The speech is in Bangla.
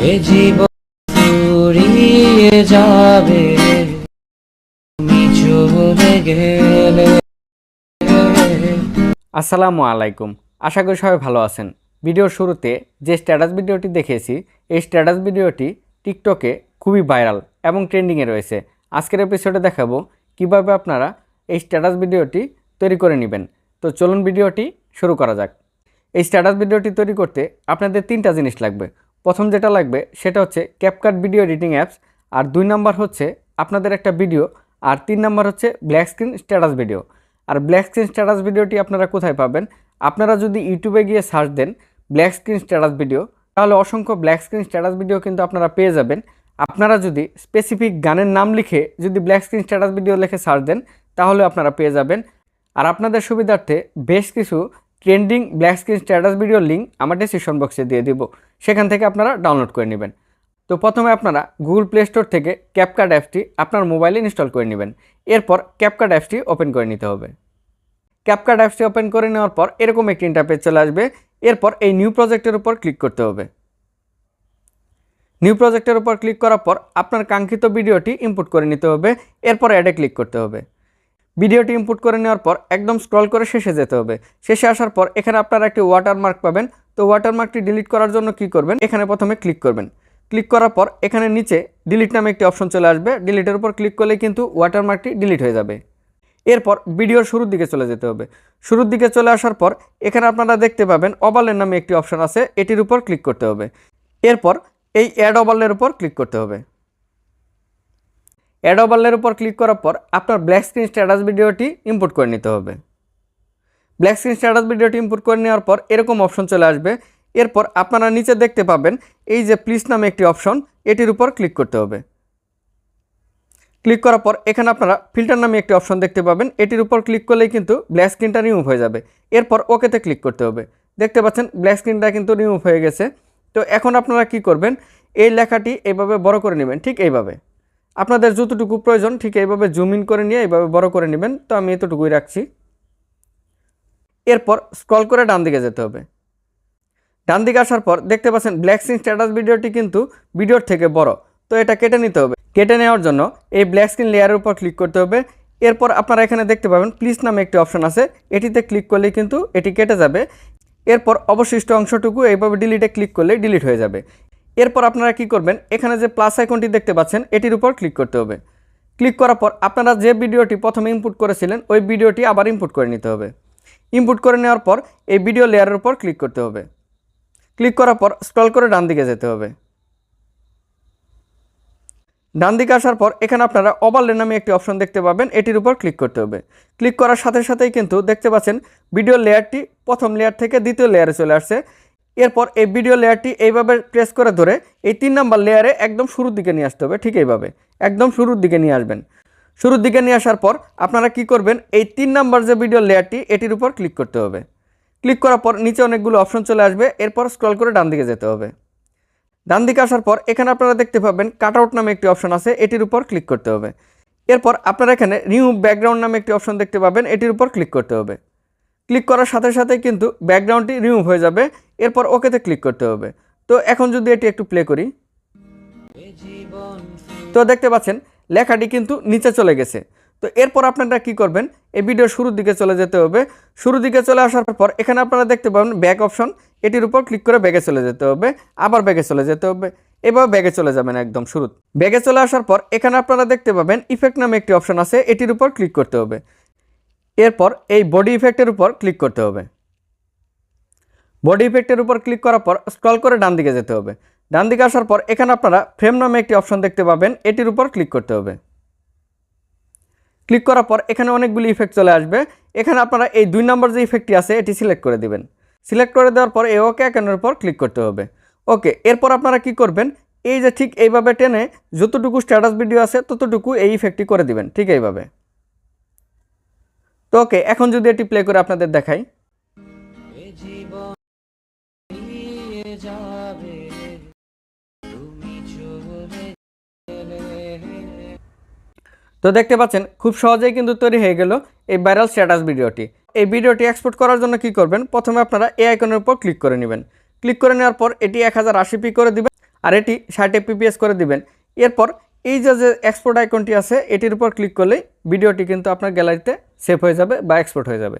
এ জীবন ফুরিয়ে যাবে তুমি চলে গেলে। আসসালামু আলাইকুম, আশা করি সবাই ভালো আছেন। ভিডিওর শুরুতে যে স্ট্যাটাস ভিডিওটি দেখেছি, এই স্ট্যাটাস ভিডিওটি টিকটকে খুবই ভাইরাল এবং ট্রেন্ডিংয়ে রয়েছে। আজকের এপিসোডে দেখাবো কিভাবে আপনারা এই স্ট্যাটাস ভিডিওটি তৈরি করে নেবেন। তো চলুন ভিডিওটি শুরু করা যাক। এই স্ট্যাটাস ভিডিওটি তৈরি করতে আপনাদের তিনটা জিনিস লাগবে। প্রথম যেটা লাগবে সেটা হচ্ছে ক্যাপকাট ভিডিও এডিটিং অ্যাপস, আর 2 নাম্বার হচ্ছে আপনাদের একটা ভিডিও, আর 3 নাম্বার হচ্ছে ব্ল্যাক স্ক্রিন স্ট্যাটাস ভিডিও। আর ব্ল্যাক স্ক্রিন স্ট্যাটাস ভিডিওটি আপনারা কোথায় পাবেন? আপনারা যদি ইউটিউবে গিয়ে সার্চ দেন ব্ল্যাক স্ক্রিন স্ট্যাটাস ভিডিও, তাহলে অসংখ্য ব্ল্যাক স্ক্রিন স্ট্যাটাস ভিডিও কিন্তু আপনারা পেয়ে যাবেন। আপনারা যদি স্পেসিফিক গানের নাম লিখে যদি ব্ল্যাক স্ক্রিন স্ট্যাটাস ভিডিও লিখে সার্চ দেন, তাহলে আপনারা পেয়ে যাবেন। আর আপনাদের সুবিধার্থে বেশ কিছু ট্রেন্ডিং ব্ল্যাক স্ক্রিন স্ট্যাটাস ভিডিওর লিঙ্ক আমার ডেসক্রিপশন বক্সে দিয়ে দিব, সেখান থেকে আপনারা ডাউনলোড করে নেবেন। তো প্রথমে আপনারা গুগল প্লে স্টোর থেকে ক্যাপকাট অ্যাপসটি আপনার মোবাইলে ইনস্টল করে নেবেন। এরপর ক্যাপকাট অ্যাপসটি ওপেন করে নিতে হবে। ক্যাপকাট অ্যাপসটি ওপেন করে নেওয়ার পর এরকম একটি ইন্টারফেস চলে আসবে। এরপর এই নিউ প্রজেক্টের উপর ক্লিক করতে হবে। নিউ প্রজেক্টের উপর ক্লিক করার পর আপনার কাঙ্ক্ষিত ভিডিওটি ইনপুট করে নিতে হবে। এরপর অ্যাডে ক্লিক করতে হবে। ভিডিওটি ইনপুট করে নেওয়ার পর একদম স্ক্রল করে শেষে যেতে হবে। শেষে আসার পর এখানে আপনারা একটি ওয়াটারমার্ক পাবেন। তো ওয়াটারমার্কটি ডিলিট করার জন্য কি করবেন? এখানে প্রথমে ক্লিক করবেন। ক্লিক করার পর এখানে নিচে ডিলিট নামে একটি অপশন চলে আসবে। ডিলিটের উপর ক্লিক করলে কিন্তু ওয়াটারমার্কটি ডিলিট হয়ে যাবে। এরপর ভিডিওর শুরুর দিকে চলে যেতে হবে। শুরুর দিকে চলে আসার পর এখানে আপনারা দেখতে পাবেন ওভারলের নামে একটি অপশন আছে, এটির উপর ক্লিক করতে হবে। এরপর এই অ্যাড ওভারলের উপর ক্লিক করতে হবে। অ্যাড ওভারলের উপর ক্লিক করার পর আপনার ব্ল্যাক স্ক্রিন স্ট্যাটাস ভিডিওটি ইনপুট করে নিতে হবে। ব্ল্যাক স্ক্রিন স্ট্যাটাস ভিডিওটি ইনপুট করে নেওয়ার পর এরকম অপশন চলে আসবে। এরপর আপনারা নিচে দেখতে পাবেন এই যে প্লিজ নামে একটি অপশন, এটির উপর ক্লিক করতে হবে। ক্লিক করার পর এখানে আপনারা ফিল্টার নামে একটি অপশন দেখতে পাবেন, এটির উপর ক্লিক করলেই কিন্তু ব্ল্যাক স্ক্রিনটা রিমুভ হয়ে যাবে। এরপর ওকেতে ক্লিক করতে হবে। দেখতে পাচ্ছেন ব্ল্যাক স্ক্রিনটা কিন্তু রিমুভ হয়ে গেছে। তো এখন আপনারা কি করবেন? এই লেখাটি এইভাবে বড় করে নেবেন, ঠিক এইভাবে। আপনাদের যতটুকু প্রয়োজন ঠিক এইভাবে জুম ইন করে নিয়ে এইভাবে বড় করে নেবেন। তো আমি এতটুকুই রাখছি। এরপর স্ক্রল করে ডান দিকে যেতে হবে। ডান দিকে আসার পর দেখতে পাচ্ছেন ব্ল্যাক স্ক্রিন স্ট্যাটাস ভিডিওটি কিন্তু ভিডিওর থেকে বড়। তো এটা কেটে নিতে হবে। কেটে নেওয়ার জন্য এই ব্ল্যাক স্ক্রিন লেয়ারের উপর ক্লিক করতে হবে। এরপর আপনারা এখানে দেখতে পাবেন প্লিজ নামে একটি অপশন আছে, এটিতে ক্লিক করলেই কিন্তু এটি কেটে যাবে। এরপর অবশিষ্ট অংশটুকু এইভাবে ডিলিটে ক্লিক করলে ডিলিট হয়ে যাবে। এরপর আপনারা কি করবেন? এখানে যে প্লাস আইকনটি দেখতে পাচ্ছেন, এটির উপর ক্লিক করতে হবে। ক্লিক করার পর আপনারা যে ভিডিওটি প্রথমে ইনপুট করেছিলেন ওই ভিডিওটি আবার ইনপুট করে নিতে হবে। ইনপুট করে নেওয়ার পর এই ভিডিও লেয়ারের উপর ক্লিক করতে হবে। ক্লিক করার পর স্ক্রল করে ডান দিকে যেতে হবে। ডান দিকে আসার পর এখানে আপনারা ওভারলে নামে একটি অপশন দেখতে পাবেন, এটির উপর ক্লিক করতে হবে। ক্লিক করার সাথে সাথেই কিন্তু দেখতে পাচ্ছেন ভিডিও লেয়ারটি প্রথম লেয়ার থেকে দ্বিতীয় লেয়ারে চলে আসছে। এরপর এই ভিডিও লেয়ারটি এইভাবে প্রেস করে ধরে এই 3 নাম্বার লেয়ারে একদম শুরুর দিকে নিয়ে আসতে হবে, ঠিক এইভাবে একদম শুরুর দিকে নিয়ে আসবেন। শুরুর দিকে নিয়ে আসার পর আপনারা কি করবেন? এই 3 নাম্বার যে ভিডিও লেয়ারটি, এটির উপর ক্লিক করতে হবে। ক্লিক করার পর নিচে অনেকগুলো অপশন চলে আসবে। এরপর স্ক্রল করে ডান দিকে যেতে হবে। ডান দিকে আসার পর এখানে আপনারা দেখতে পাবেন কাটআউট নামে একটি অপশন আছে, এটির উপর ক্লিক করতে হবে। এরপর আপনারা এখানে রিমুভ ব্যাকগ্রাউন্ড নামে একটি অপশন দেখতে পাবেন, এটির উপর ক্লিক করতে হবে। ক্লিক করার সাথে সাথে কিন্তু ব্যাকগ্রাউন্ডটি রিমুভ হয়ে যাবে। এরপর ওকেতে ক্লিক করতে হবে। তো এখন যদি এটি একটু প্লে করি, তো দেখতে পাচ্ছেন লেখাটি কিন্তু নিচে চলে গেছে। তো এরপর আপনারা কি করবেন? এই ভিডিওর শুরুর দিকে চলে যেতে হবে। শুরুর দিকে চলে আসার পর এখানে আপনারা দেখতে পাবেন ব্যাক অপশন, এটির উপর ক্লিক করে ব্যাগে চলে যেতে হবে। আবার ব্যাগে চলে যেতে হবে। এভাবে ব্যাগে চলে যাবেন একদম শুরু। ব্যাগে চলে আসার পর এখানে আপনারা দেখতে পাবেন ইফেক্ট নামে একটি অপশন আছে, এটির উপর ক্লিক করতে হবে। এরপর এই বডি ইফেক্টের উপর ক্লিক করতে হবে। বডি ইফেক্টের উপর ক্লিক করার পর স্ক্রল করে ডান দিকে যেতে হবে। ডান দিকে আসার পর এখানে আপনারা ফ্রেম নামে একটি অপশন দেখতে পাবেন, এটির উপর ক্লিক করতে হবে। ক্লিক করার পর এখানে অনেকগুলি ইফেক্ট চলে আসবে। এখানে আপনারা এই 2 নম্বর যে ইফেক্টটি আছে এটি সিলেক্ট করে দিবেন। সিলেক্ট করে দেওয়ার পর এই ওকে আইকনের উপর ক্লিক করতে হবে। ওকে, এরপর আপনারা কি করবেন? এই যে ঠিক এইভাবে টেনে যতটুকু স্ট্যাটাস ভিডিও আছে ততটুকু এই ইফেক্টটি করে দিবেন, ঠিক এইভাবে। তো ওকে, এখন যদি এটি প্লে করে আপনাদের দেখাই, তো দেখতে পাচ্ছেন খুব সহজেই কিন্তু তৈরি হয়ে গেল এই ভাইরাল স্ট্যাটাস ভিডিওটি। এই ভিডিওটি এক্সপোর্ট করার জন্য কি করবেন? প্রথমে আপনারা এই আইকনের উপর ক্লিক করে নেবেন। ক্লিক করে নেওয়ার পর এটি 1080p করে দিবেন। আর এটি 60 fps করে দিবেন। এরপর এই যে এক্সপোর্ট আইকনটি আছে এটির উপর ক্লিক করলেই ভিডিওটি কিন্তু আপনার গ্যালারিতে সেভ হয়ে যাবে বা এক্সপোর্ট হয়ে যাবে।